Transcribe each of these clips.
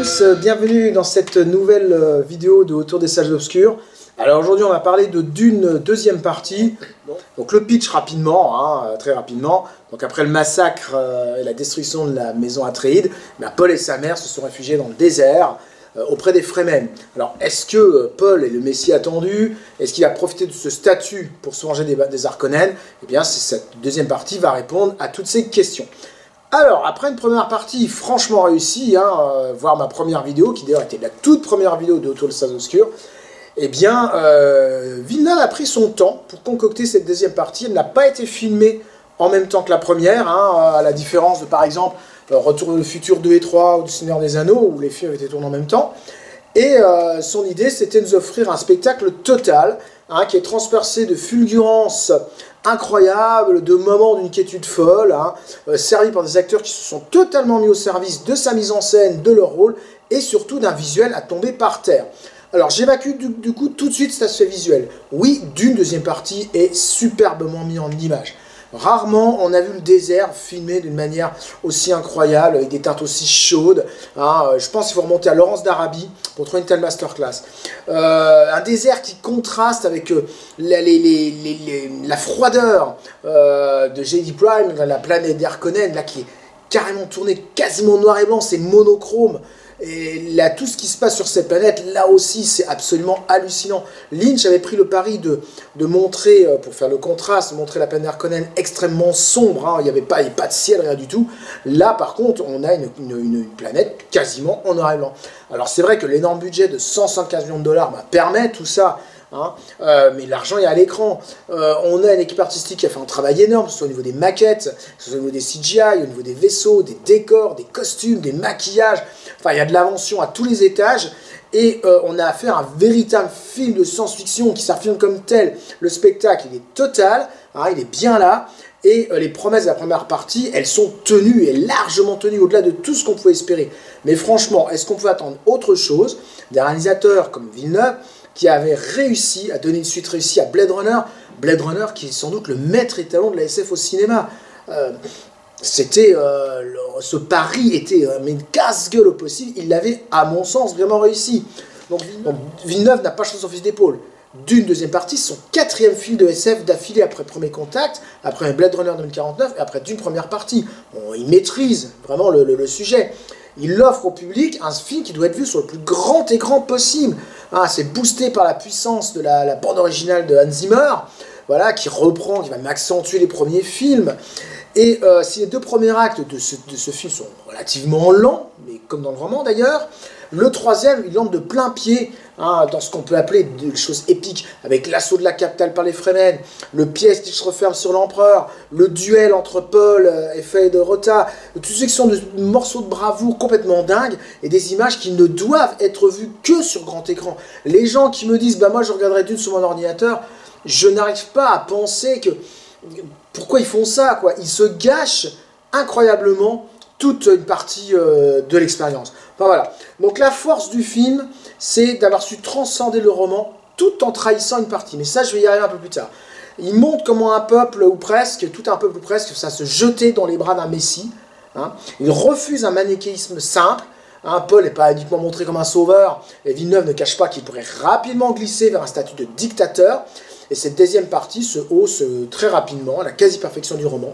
tous, bienvenue dans cette nouvelle vidéo de Autour des Sages Obscurs. Alors aujourd'hui on va parler de Dune deuxième partie. Donc le pitch rapidement, très rapidement. Donc après le massacre et la destruction de la maison Atréide, Paul et sa mère se sont réfugiés dans le désert auprès des Fremen. Alors est-ce que Paul est le Messie attendu? Est-ce qu'il va profiter de ce statut pour se venger des Harkonnen? Eh bien cette deuxième partie va répondre à toutes ces questions. Alors, après une première partie franchement réussie, voir ma première vidéo, qui d'ailleurs était la toute première vidéo de Autour des Sages Obscurs, eh bien, Villeneuve a pris son temps pour concocter cette deuxième partie. Elle n'a pas été filmée en même temps que la première, à la différence de, par exemple, Retour vers le futur 2 et 3 ou du Seigneur des Anneaux, où les films avaient été tournés en même temps. Et son idée, c'était de nous offrir un spectacle total, qui est transpercé de fulgurances incroyables, de moments d'une quiétude folle, servi par des acteurs qui se sont totalement mis au service de sa mise en scène, de leur rôle, et surtout d'un visuel à tomber par terre. Alors j'évacue du coup tout de suite cet aspect visuel. Oui, Dune deuxième partie est superbement mis en image. Rarement on a vu le désert filmé d'une manière aussi incroyable, avec des teintes aussi chaudes. Je pense qu'il faut remonter à Laurence d'Arabie pour trouver une telle masterclass. Un désert qui contraste avec la froideur de J.D. Prime, la planète d'Harkonnen, là qui est carrément tournée quasiment noir et blanc, c'est monochrome. Et là, tout ce qui se passe sur cette planète, là aussi, c'est absolument hallucinant. Lynch avait pris le pari de montrer, pour faire le contraste, montrer la planète Harkonnen extrêmement sombre. Il n'y avait pas de ciel, rien du tout. Là, par contre, on a une planète quasiment en noir et blanc. Alors, c'est vrai que l'énorme budget de 175 millions de dollars permet tout ça. Mais l'argent est à l'écran. On a une équipe artistique qui a fait un travail énorme, que ce soit au niveau des maquettes, que ce soit au niveau des CGI, au niveau des vaisseaux, des décors, des costumes, des maquillages. Enfin, il y a de l'invention à tous les étages. Et on a affaire à un véritable film de science-fiction qui s'affirme comme tel. Le spectacle, il est total, il est bien là. Et les promesses de la première partie, elles sont tenues, et largement tenues, au-delà de tout ce qu'on pouvait espérer. Mais franchement, est-ce qu'on pouvait attendre autre chose d'un réalisateur comme Villeneuve, qui avait réussi à donner une suite réussie à Blade Runner? Blade Runner qui est sans doute le maître étalon de la SF au cinéma. Ce pari était une casse-gueule au possible. Il l'avait, à mon sens, vraiment réussi. Donc Villeneuve n'a pas changé son fusil d'épaule. Dune deuxième partie, son quatrième film de SF d'affilée après Premier Contact, après Blade Runner 2049 et après Dune première partie. Il maîtrise vraiment le sujet. Il offre au public un film qui doit être vu sur le plus grand écran possible. C'est boosté par la puissance de la bande originale de Hans Zimmer, qui reprend, qui va m'accentuer les premiers films. Et si les deux premiers actes de ce film sont relativement lents, mais comme dans le roman d'ailleurs, le troisième, il entre de plein pied dans ce qu'on peut appeler des choses épiques, avec l'assaut de la capitale par les Fremen, le piège qui se referme sur l'empereur, le duel entre Paul et Fade Rota, tous ceux qui sont des morceaux de bravoure complètement dingues, et des images qui ne doivent être vues que sur grand écran. Les gens qui me disent, moi je regarderai Dune sur mon ordinateur, je n'arrive pas à penser que... Pourquoi ils font ça, quoi? Ils se gâchent incroyablement toute une partie de l'expérience. Voilà. Donc la force du film, c'est d'avoir su transcender le roman tout en trahissant une partie. Mais ça, je vais y arriver un peu plus tard. Il montre comment un peuple, ou presque, tout un peuple ou presque, ça se jeter dans les bras d'un messie. Il refuse un manichéisme simple. Paul n'est pas uniquement montré comme un sauveur. Et Villeneuve ne cache pas qu'il pourrait rapidement glisser vers un statut de dictateur. Et cette deuxième partie se hausse très rapidement à la quasi-perfection du roman.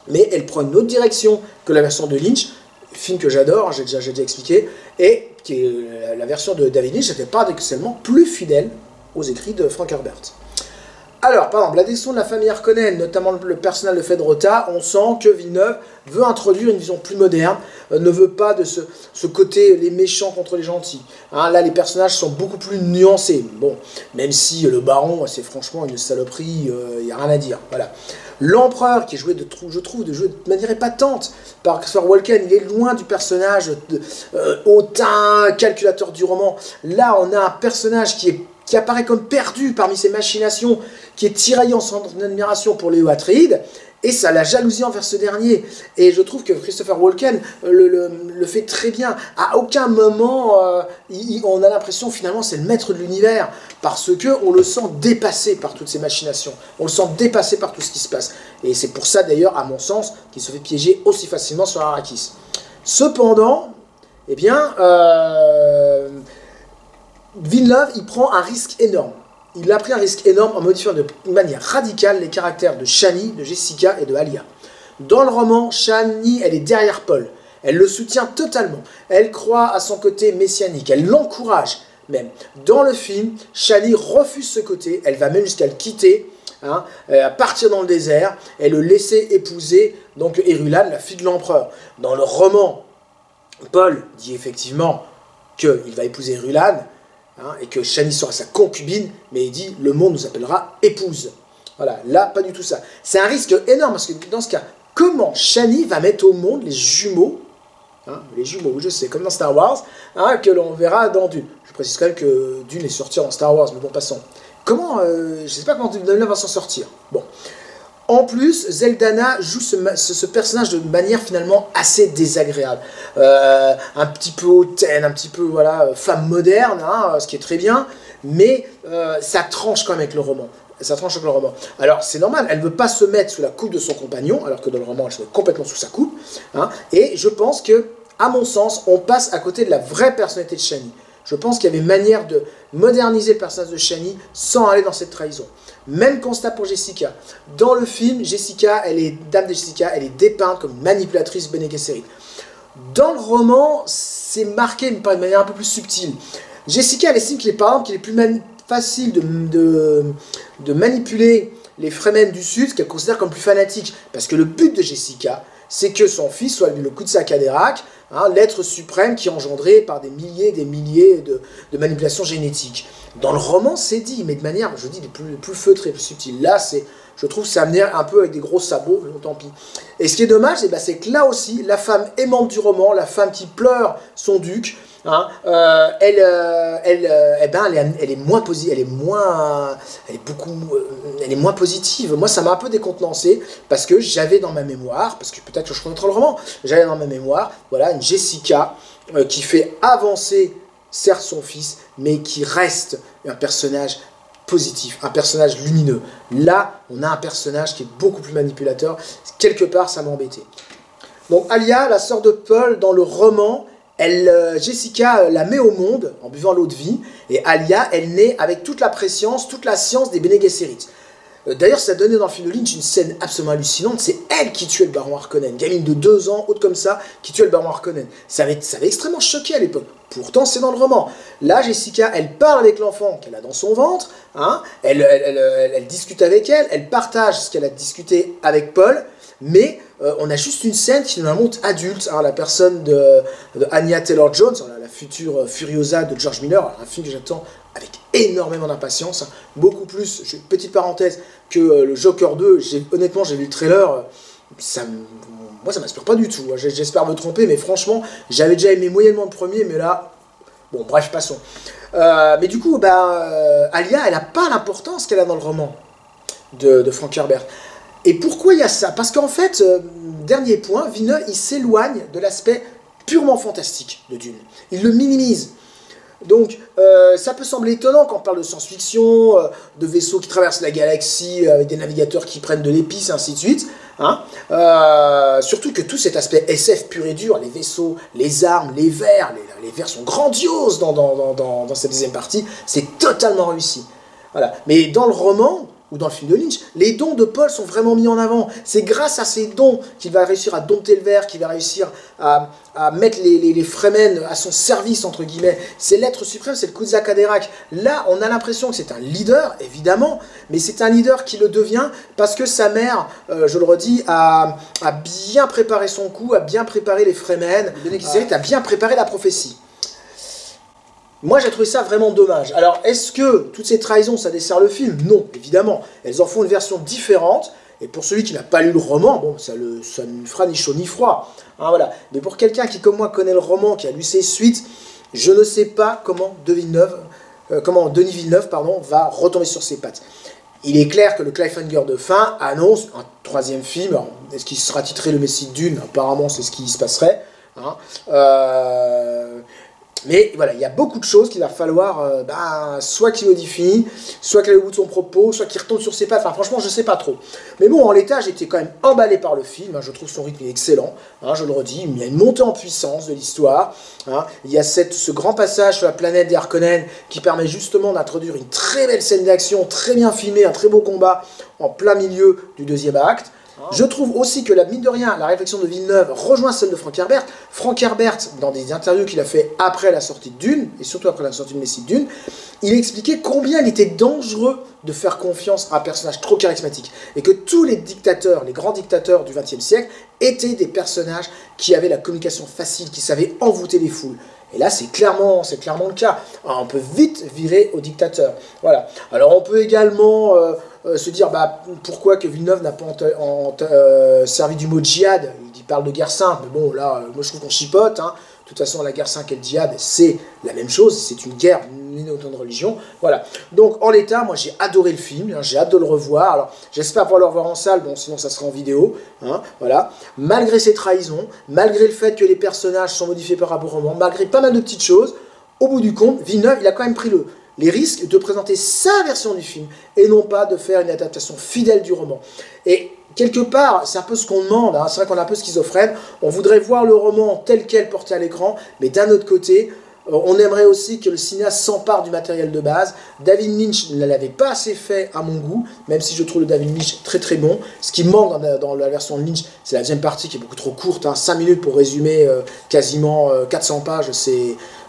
Mais elle prend une autre direction que la version de Lynch, film que j'adore, j'ai déjà expliqué, et qui est la version de David Lynch n'était paradoxalement plus fidèle aux écrits de Frank Herbert. Alors, par exemple, la destruction de la famille Harkonnen, notamment le personnage de Fade Rota, on sent que Villeneuve veut introduire une vision plus moderne, ne veut pas de ce côté les méchants contre les gentils. Là, les personnages sont beaucoup plus nuancés. Bon, même si le baron, c'est franchement une saloperie, il n'y a rien à dire. Voilà. L'empereur, qui est joué, je trouve, de manière épatante par Christopher Walken, il est loin du personnage hautain, calculateur du roman. Là, on a un personnage qui apparaît comme perdu parmi ses machinations, qui est tiraillé en son admiration pour Léo Atreides, et ça la jalousie envers ce dernier. Et je trouve que Christopher Walken le fait très bien. À aucun moment, on a l'impression finalement c'est le maître de l'univers, parce qu'on le sent dépassé par toutes ces machinations. On le sent dépassé par tout ce qui se passe. Et c'est pour ça d'ailleurs, à mon sens, qu'il se fait piéger aussi facilement sur Arrakis. Cependant, eh bien, Villeneuve, il prend un risque énorme. Il a pris un risque énorme en modifiant de manière radicale les caractères de Chani, de Jessica et de Alia. Dans le roman, Chani, elle est derrière Paul. Elle le soutient totalement. Elle croit à son côté messianique. Elle l'encourage même. Dans le film, Chani refuse ce côté. Elle va même jusqu'à le quitter, hein, partir dans le désert et le laisser épouser donc Erulane, la fille de l'empereur. Dans le roman, Paul dit effectivement qu'il va épouser Erulane, hein, et que Chani sera sa concubine, mais il dit le monde nous appellera épouse. Voilà, là, pas du tout ça. C'est un risque énorme, parce que dans ce cas, comment Chani va mettre au monde les jumeaux, hein, les jumeaux, je sais, comme dans Star Wars, hein, que l'on verra dans Dune. Je précise quand même que Dune est sorti en Star Wars, mais bon, passons. Comment, je ne sais pas comment Dune va s'en sortir. Bon. En plus, Zeldana joue ce personnage de manière finalement assez désagréable. Un petit peu hautaine, un petit peu voilà, femme moderne, hein, ce qui est très bien, mais ça tranche quand même avec le roman. Ça tranche avec le roman. Alors c'est normal, elle ne veut pas se mettre sous la coupe de son compagnon, alors que dans le roman elle se met complètement sous sa coupe. Hein, et je pense que, à mon sens, on passe à côté de la vraie personnalité de Chani. Je pense qu'il y avait manière de moderniser le personnage de Chani sans aller dans cette trahison. Même constat pour Jessica. Dans le film, Dame de Jessica, elle est dépeinte comme manipulatrice Bene Gesserit. Dans le roman, c'est marqué mais par une manière un peu plus subtile. Jessica, elle estime qu'il est plus facile de manipuler les Fremen du Sud, qu'elle considère comme plus fanatiques. Parce que le but de Jessica, c'est que son fils soit le Kutsak Haderach, hein, l'être suprême qui est engendré par des milliers de manipulations génétiques. Dans le roman, c'est dit, mais de manière, je dis, plus feutrée, plus subtile. Là, je trouve que c'est amené un peu avec des gros sabots, tant pis. Et ce qui est dommage, c'est que là aussi, la femme aimante du roman, la femme qui pleure son duc, hein, elle est moins positive, elle est moins positive. Moi, ça m'a un peu décontenancé parce que j'avais dans ma mémoire, parce que peut-être que je connais trop le roman, j'avais dans ma mémoire, voilà, une Jessica qui fait avancer certes son fils, mais qui reste un personnage positif, un personnage lumineux. Là, on a un personnage qui est beaucoup plus manipulateur. Quelque part, ça m'a embêté. Donc, Alia, la sœur de Paul, dans le roman, Jessica la met au monde en buvant l'eau de vie, et Alia, elle naît avec toute la préscience, toute la science des Bene Gesserit. D'ailleurs, ça donnait dans le film de Lynch une scène absolument hallucinante. C'est elle qui tuait le baron Harkonnen. Gamine de 2 ans, haute comme ça, qui tuait le baron Harkonnen. Ça avait extrêmement choqué à l'époque. Pourtant, c'est dans le roman. Là, Jessica, elle parle avec l'enfant qu'elle a dans son ventre. Hein, elle discute avec elle. Elle partage ce qu'elle a discuté avec Paul. Mais on a juste une scène qui nous montre adulte. Hein, la personne de Anya Taylor-Jones, la future Furiosa de George Miller. Un film que j'attends avec énormément d'impatience, beaucoup plus, petite parenthèse, que le Joker 2, honnêtement j'ai vu le trailer, moi ça m'inspire pas du tout, j'espère me tromper, mais franchement, j'avais déjà aimé moyennement le premier, mais là, bon bref, passons. Mais du coup, Alia, elle n'a pas l'importance qu'elle a dans le roman de Frank Herbert. Et pourquoi il y a ça? Parce qu'en fait, dernier point, Villeneuve, il s'éloigne de l'aspect purement fantastique de Dune. Il le minimise. Donc, ça peut sembler étonnant quand on parle de science-fiction, de vaisseaux qui traversent la galaxie, avec des navigateurs qui prennent de l'épice, ainsi de suite. Hein, surtout que tout cet aspect SF pur et dur, les vaisseaux, les armes, les vers, les vers sont grandioses dans cette deuxième partie, c'est totalement réussi. Voilà. Mais dans le roman, ou dans le film de Lynch, les dons de Paul sont vraiment mis en avant. C'est grâce à ces dons qu'il va réussir à dompter le ver, qu'il va réussir à mettre les Fremen à son service, entre guillemets. C'est l'être suprême, c'est le Kuzak Haderach. Là, on a l'impression que c'est un leader, évidemment, mais c'est un leader qui le devient parce que sa mère, je le redis, a bien préparé son coup, a bien préparé les Fremen, a bien préparé la prophétie. Moi, j'ai trouvé ça vraiment dommage. Alors, est-ce que toutes ces trahisons, ça dessert le film? Non, évidemment. Elles en font une version différente. Et pour celui qui n'a pas lu le roman, bon, ça ne fera ni chaud ni froid. Hein, voilà. Mais pour quelqu'un qui, comme moi, connaît le roman, qui a lu ses suites, je ne sais pas comment Denis Villeneuve va retomber sur ses pattes. Il est clair que le cliffhanger de fin annonce un 3e film. Est-ce qu'il sera titré Le Messie de Dune? Apparemment, c'est ce qui se passerait. Hein. Mais voilà, il y a beaucoup de choses qu'il va falloir soit qu'il modifie, soit qu'il aille au bout de son propos, soit qu'il retourne sur ses pas. Enfin, franchement, je ne sais pas trop. Mais bon, en l'état, j'étais quand même emballé par le film. Je trouve son rythme excellent. Je le redis, il y a une montée en puissance de l'histoire. Il y a ce grand passage sur la planète des Harkonnen qui permet justement d'introduire une très belle scène d'action, très bien filmée, un très beau combat en plein milieu du deuxième acte. Je trouve aussi que, mine de rien, la réflexion de Villeneuve rejoint celle de Frank Herbert. Frank Herbert, dans des interviews qu'il a fait après la sortie de Dune, et surtout après la sortie de Messie Dune, il expliquait combien il était dangereux de faire confiance à un personnage trop charismatique. Et que tous les dictateurs, les grands dictateurs du XXe siècle, étaient des personnages qui avaient la communication facile, qui savaient envoûter les foules. Et là, c'est clairement le cas. On peut vite virer au dictateur. Voilà. Alors, on peut également se dire pourquoi que Villeneuve n'a pas servi du mot djihad. Il parle de guerre sainte, mais bon, là, moi je trouve qu'on chipote. De toute façon, la guerre sainte et le djihad, c'est la même chose. C'est une guerre, une autant de religion. Voilà. Donc, en l'état, moi, j'ai adoré le film. J'ai hâte de le revoir. Alors, j'espère pouvoir le revoir en salle. Bon, sinon, ça sera en vidéo. Voilà. Malgré ces trahisons, malgré le fait que les personnages sont modifiés par rapport au roman, malgré pas mal de petites choses, au bout du compte, Villeneuve, il a quand même pris les risques de présenter sa version du film et non pas de faire une adaptation fidèle du roman. Et quelque part, c'est un peu ce qu'on demande, c'est vrai qu'on est un peu schizophrène, on voudrait voir le roman tel quel porté à l'écran, mais d'un autre côté, on aimerait aussi que le cinéaste s'empare du matériel de base. David Lynch ne l'avait pas assez fait à mon goût, même si je trouve le David Lynch très très bon. Ce qui manque dans la version de Lynch, c'est la deuxième partie qui est beaucoup trop courte, 5 minutes pour résumer quasiment 400 pages,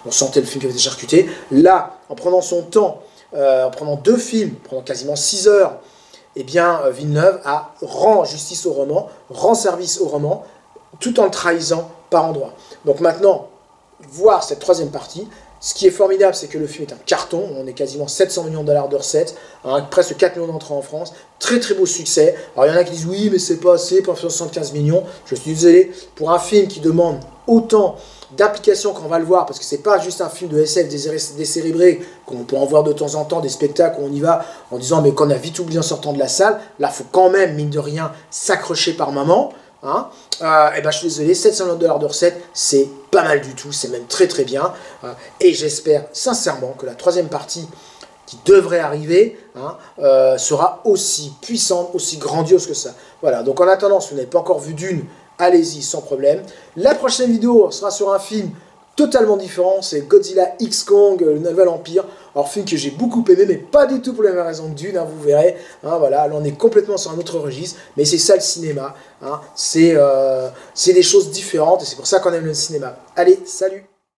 on sentait le film qui avait été charcuté. Là, en prenant son temps, en prenant 2 films, pendant quasiment 6 heures, eh bien, Villeneuve rend justice au roman, rend service au roman, tout en le trahissant par endroits. Donc maintenant, voir cette 3e partie, ce qui est formidable, c'est que le film est un carton, on est quasiment 700 millions de dollars de recettes, presque 4 millions d'entrées en France, très très beau succès. Alors il y en a qui disent oui, mais c'est pas assez pour faire 75 millions, je suis désolé, pour un film qui demande autant d'applications qu'on va le voir, parce que c'est pas juste un film de SF décérébré, qu'on peut en voir de temps en temps, des spectacles où on y va en disant mais qu'on a vite oublié en sortant de la salle, là il faut quand même, mine de rien, s'accrocher par moment. Et ben je suis désolé, 700 millions de dollars de recettes, c'est pas mal du tout, c'est même très très bien. Et j'espère sincèrement que la 3e partie qui devrait arriver sera aussi puissante, aussi grandiose que ça. Voilà, donc en attendant, si vous n'avez pas encore vu Dune, allez-y sans problème. La prochaine vidéo sera sur un film totalement différent, c'est Godzilla X Kong, le Nouvel Empire. Alors film que j'ai beaucoup aimé, mais pas du tout pour la même raison que Dune, vous verrez. Voilà, là on est complètement sur un autre registre, mais c'est ça le cinéma. C'est des choses différentes et c'est pour ça qu'on aime le cinéma. Allez, salut!